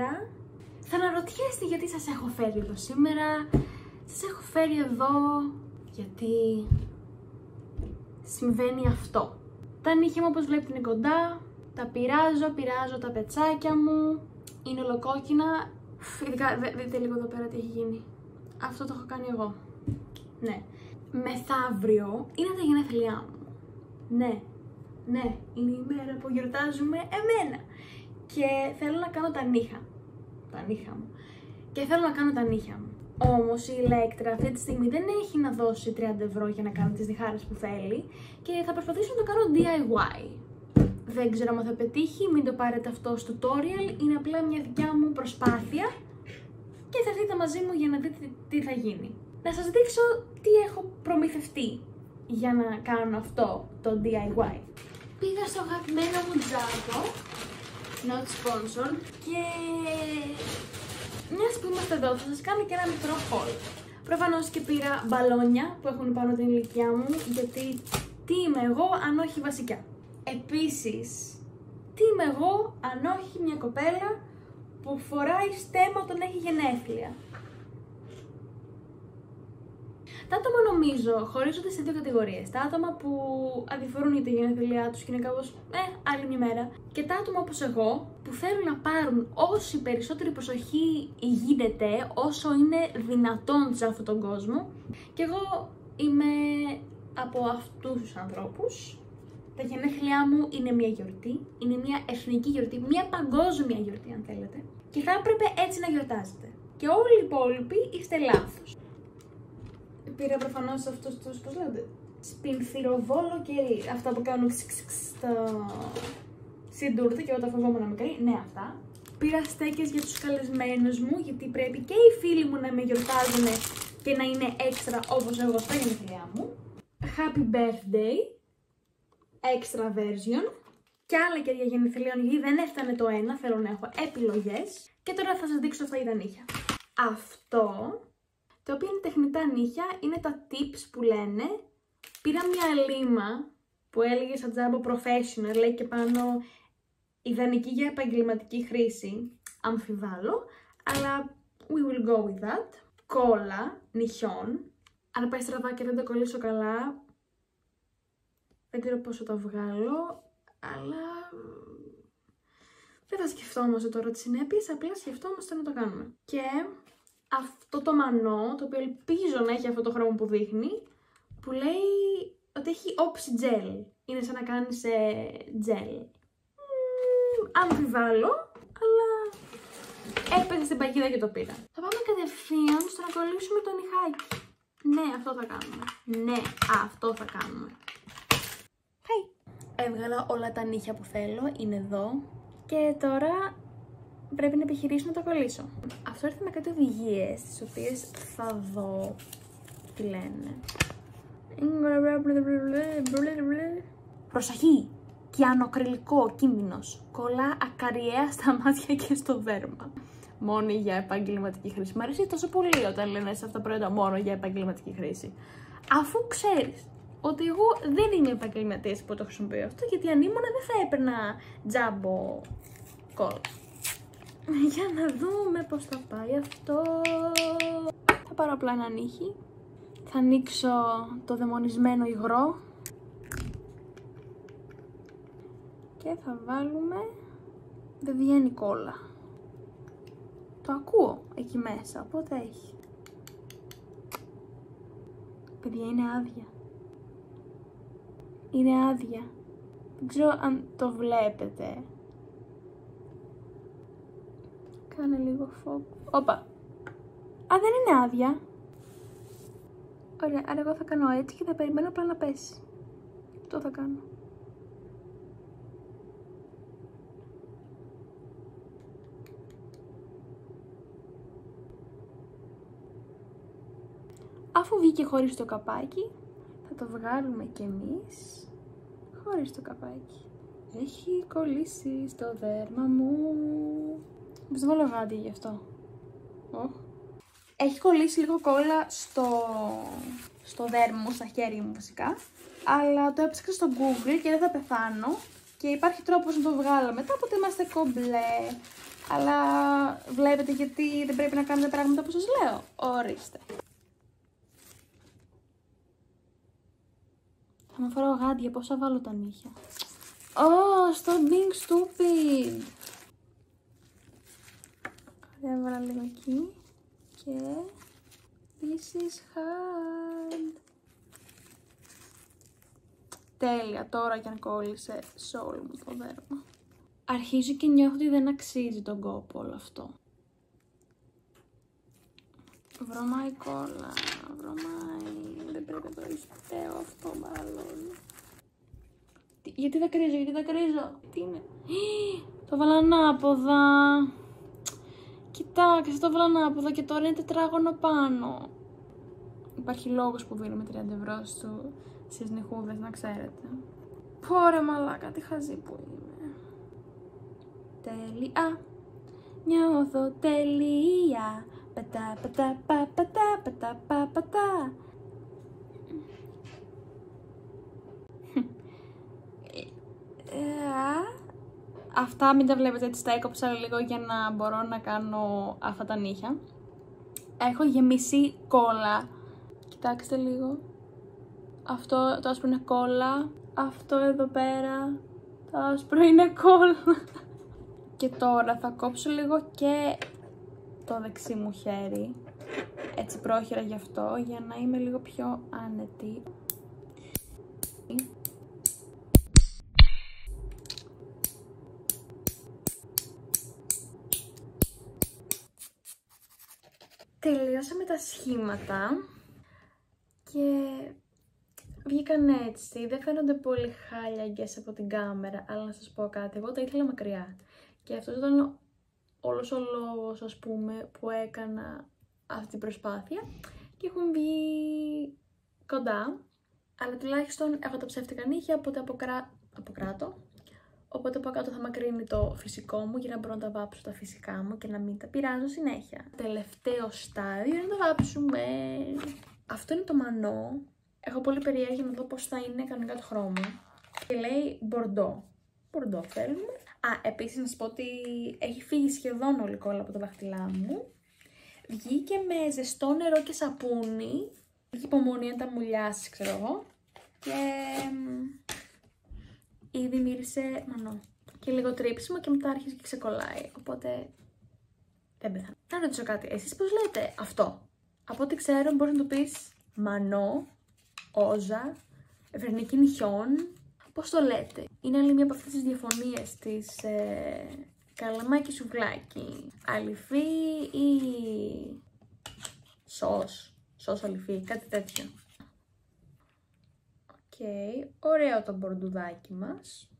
σήμερα. Θα αναρωτιέστε γιατί σας έχω φέρει εδώ σήμερα. Σας έχω φέρει εδώ γιατί συμβαίνει αυτό. Τα νύχια μου, όπως βλέπετε, είναι κοντά. Τα πειράζω τα πετσάκια μου. Είναι ολοκόκκινα. Ειδικά δείτε λίγο εδώ πέρα τι έχει γίνει. Αυτό το έχω κάνει εγώ. Ναι. Μεθαύριο είναι τα γενέθλιά μου. Ναι, είναι η μέρα που γιορτάζουμε εμένα. Και θέλω να κάνω τα νύχια μου. Και θέλω να κάνω τα νύχια μου. Όμως η Ηλέκτρα αυτή τη στιγμή δεν έχει να δώσει 30 ευρώ για να κάνω τις διχάρες που θέλει και θα προσπαθήσω να το κάνω DIY. Δεν ξέρω αν θα πετύχει, μην το πάρετε αυτό στο tutorial, είναι απλά μια δικιά μου προσπάθεια και θα έρθετε μαζί μου για να δείτε τι θα γίνει. Να σας δείξω τι έχω προμηθευτεί για να κάνω αυτό το DIY. Πήγα στο αγαπημένο μου Jumbo, not sponsored, και μιας που είμαστε εδώ θα σας κάνω και ένα μικρό haul. Προφανώς και πήρα μπαλόνια που έχουν πάνω την ηλικιά μου, γιατί τι είμαι εγώ αν όχι βασικά. Επίσης, τι είμαι εγώ αν όχι μια κοπέλα που φοράει στέμμα όταν έχει γενέθλια. Τα άτομα, νομίζω, χωρίζονται σε δύο κατηγορίες. Τα άτομα που αδιαφορούν για τα γενέθλιά τους και είναι κάπως άλλη μια μέρα. Και τα άτομα όπως εγώ που θέλουν να πάρουν όση περισσότερη προσοχή γίνεται, όσο είναι δυνατόν σε αυτόν τον κόσμο. Και εγώ είμαι από αυτούς τους ανθρώπους. Τα γενέθλιά μου είναι μια γιορτή, είναι μια εθνική γιορτή, μια παγκόσμια γιορτή αν θέλετε. Και θα έπρεπε έτσι να γιορτάζετε. Και όλοι οι υπόλοιποι είστε λάθος. Πήρα προφανώς αυτούς τους, πώς λέγονται, σπινθυροβόλο κερί. Αυτά που κάνουν στην τούρτα και εγώ τα φοβόμουν μικρή. Ναι, αυτά. Πήρα στέκες για τους καλεσμένους μου, γιατί πρέπει και οι φίλοι μου να με γιορτάζουν και να είναι έξτρα όπως εγώ στα γενέθλιά μου. Happy birthday, extra version. Και άλλα κεριά γενεθλίων, γιατί δεν έφτανε το ένα, θέλω να έχω επιλογές. Και τώρα θα σας δείξω αυτά τα νύχια. Αυτό, το οποίο είναι τεχνητά νύχια, είναι τα tips που λένε. Πήρα μια λίμα που έλεγε σαν Jumbo Professional, λέει και πάνω ιδανική για επαγγελματική χρήση. Αμφιβάλλω, αλλά we will go with that. Κόλλα νυχιών. Αν πάει στραβά και δεν το κολλήσω καλά, δεν ξέρω πώς θα το βγάλω, αλλά δεν θα σκεφτόμαστε τώρα τις συνέπειες, απλά σκεφτόμαστε να το κάνουμε. Και αυτό το μανό, το οποίο ελπίζω να έχει αυτό το χρώμα που δείχνει, που λέει ότι έχει όψη gel. Είναι σαν να κάνει σε gel. Αμφιβάλλω, αλλά έπεσε στην παγίδα και το πήρα. Θα πάμε κατευθείαν στο να κολλήσουμε το νυχάκι. Ναι, αυτό θα κάνουμε. Ναι, αυτό θα κάνουμε. Hey. Έβγαλα όλα τα νύχια που θέλω, είναι εδώ. Και τώρα πρέπει να επιχειρήσω να τα κολλήσω. Αυτό έρθει με κάτι οδηγίες, τις οποίες θα δω τι λένε. Προσοχή! Κιανοκριλικό κίνδυνος. Κολλά ακαριέα στα μάτια και στο δέρμα. Μόνο για επαγγελματική χρήση. Μ' αρέσει τόσο πολύ όταν λένε σε αυτά τα προϊόντα μόνο για επαγγελματική χρήση. Αφού ξέρεις ότι εγώ δεν είμαι επαγγελματίας που το χρησιμοποιώ αυτό, γιατί αν ήμουν δεν θα έπαιρνα Jumbo κόλλα. Για να δούμε πώς θα πάει αυτό. Θα πάρω απλά ένα νύχι. Θα ανοίξω το δαιμονισμένο υγρό. Και θα βάλουμε... Δεν βγαίνει κόλλα. Το ακούω εκεί μέσα, οπότε έχει. Παιδιά, είναι άδεια. Είναι άδεια. Δεν ξέρω αν το βλέπετε. Κάνε λίγο φόκου. Όπα. Α, δεν είναι άδεια. Ωραία, άρα εγώ θα κάνω έτσι και θα περιμένω απλά να πέσει. Αυτό θα κάνω. Αφού βγήκε χωρίς το καπάκι, θα το βγάλουμε κι εμείς χωρίς το καπάκι. Έχει κολλήσει στο δέρμα μου. Μήπως βάλω γάντι γι' αυτό. Έχει κολλήσει λίγο κόλλα στο δέρμα μου, στα χέρια μου βασικά. Αλλά το έψαξα στο Google και δεν θα πεθάνω. Και υπάρχει τρόπος να το βγάλω μετά, οπότε είμαστε κομπλέ. Αλλά βλέπετε γιατί δεν πρέπει να κάνετε πράγματα που σας λέω. Ορίστε. Θα με φοράω γάντια, πώς θα βάλω τα νύχια. Stop being stupid. Έβαλα λίγο εκεί. Και... this is hard. Τέλεια, τώρα κι αν κόλλησε σε όλο μου το δέρμα. Αρχίζω και νιώθω ότι δεν αξίζει τον κόπο όλο αυτό. Βρωμάει κόλλα, βρωμάει. Δεν πρέπει να το ριστέω αυτό μάλλον. Γιατί δεν κρίζω, Τι είναι. Το βάλα ανάποδα. Κοιτάξτε, το βάλα ανάποδα και τώρα είναι τετράγωνο πάνω. Υπάρχει λόγος που δίνουμε 30 ευρώ στις νυχούδες, να ξέρετε. Πόρε μαλάκα, τι χαζή που είμαι. Τέλεια. Νιώθω τέλεια. Πατά, πατά, πα, πατά, πατά, πα, πατά. Αυτά μην τα βλέπετε, έτσι τα έκοψα λίγο για να μπορώ να κάνω αυτά τα νύχια. Έχω γεμίσει κόλλα. Κοιτάξτε λίγο. Αυτό το άσπρο είναι κόλλα. Αυτό εδώ πέρα το άσπρο είναι κόλλα. Και τώρα θα κόψω λίγο και το δεξί μου χέρι. Έτσι πρόχειρα γι' αυτό, για να είμαι λίγο πιο άνετη. Τελειώσαμε τα σχήματα και βγήκαν έτσι. Δεν φαίνονται πολύ χάλιαγκες από την κάμερα, αλλά να σας πω κάτι, εγώ τα ήθελα μακριά. Και αυτός ήταν όλος ο λόγος, ας πούμε, που έκανα αυτή την προσπάθεια και έχουν βγει κοντά. Αλλά τουλάχιστον έχω τα ψεύτικα νύχια, οπότε από κάτω θα μακρύνει το φυσικό μου για να μπορώ να τα βάψω τα φυσικά μου και να μην τα πειράζω συνέχεια. Τελευταίο στάδιο είναι να τα βάψουμε. Αυτό είναι το μανό. Έχω πολύ περιέργεια να δω πώς θα είναι κανονικά το χρώμα. Και λέει μπορντό. Μπορντό θέλουμε. Επίσης να σας πω ότι έχει φύγει σχεδόν όλη η κόλλα από τα δάχτυλά μου. Βγήκε με ζεστό νερό και σαπούνι. Έχει υπομονή να τα μουλιάσει, ξέρω εγώ. Και ήδη μύρισε μανό. Και λίγο τρίψιμο και μετά άρχισε και ξεκολλάει. Οπότε δεν πεθάνω. Να ρωτήσω κάτι. Εσείς πώς λέτε αυτό? Από ό,τι ξέρω μπορείς να το πεις μανό, όζα, βερνική νυχιών. Πώς το λέτε? Είναι άλλη μία από αυτές τις διαφωνίες της καλαμάκι σουβλάκι. Αληφή ή σως αληφή, κάτι τέτοιο. Οκ, ωραίο το μπορντουδάκι μας.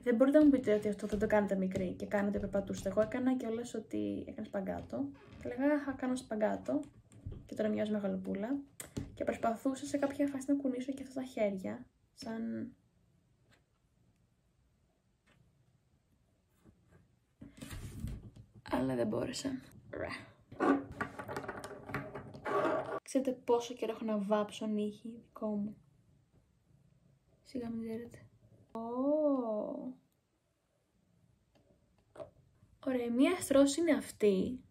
Δεν μπορείτε να μου πείτε ότι αυτό δεν το κάνετε μικρή και κάνετε περπατούστε. Εγώ έκανα κιόλας ότι έκανα σπαγκάτο. Και λέγα, κάνω σπαγκάτω και τώρα μοιάζω μεγαλοπούλα. Και προσπαθούσα σε κάποια φάση να κουνήσω και αυτά τα χέρια, σαν... αλλά δεν μπόρεσα. Ξέρετε πόσο καιρό έχω να βάψω νύχι δικό μου? Σιγά μην ξέρετε. Ωραία, μία στρώση είναι αυτή.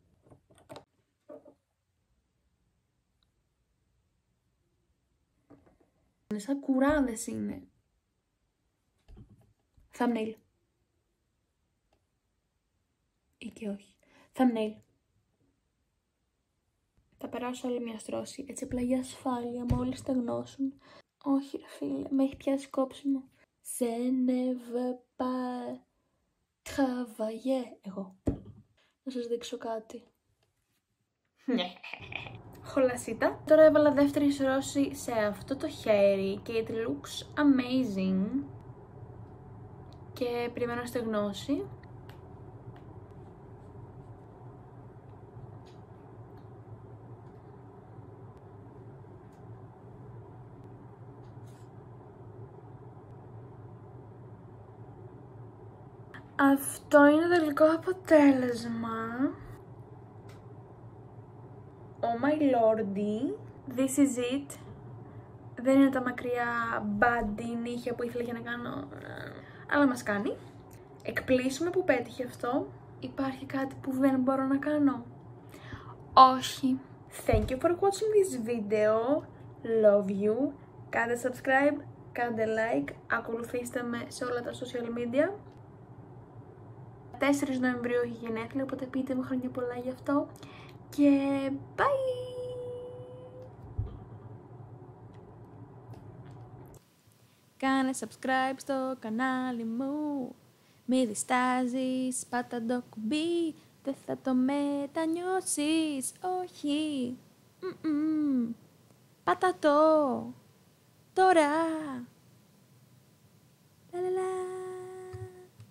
Σαν κουράδες είναι. Thumbnail. Ή και όχι. Thumbnail. Θα περάσω άλλη μια στρώση, έτσι απλά για ασφάλεια, μόλις στεγνώσουν. Όχι ρε φίλε, με έχει πιάσει κόψιμο. Je ne veux pas travailler. Εγώ. Να σας δείξω κάτι. Χολασίτα. Τώρα έβαλα δεύτερη στρώση σε αυτό το χέρι και it looks amazing. Και περιμένω να στεγνώσει. Αυτό είναι το τελικό αποτέλεσμα. Oh my lordy, this is it. Δεν είναι τα μακριά μπάντι νύχια που ήθελα για να κάνω, αλλά μας κάνει. Εκπλήσουμε που πέτυχε αυτό. Υπάρχει κάτι που δεν μπορώ να κάνω? Όχι. Thank you for watching this video. Love you. Κάντε subscribe, κάντε like, ακολουθήστε με σε όλα τα social media. 4 Νοεμβρίου έχει γενέθλια, οπότε πείτε μου χρόνια πολλά γι' αυτό. Και bye! Κάνε subscribe στο κανάλι μου. Μη διστάζεις, πάτα το κουμπί. Δεν θα το μετανιώσεις, όχι. Πάτα το τώρα. Λα, λα, λα.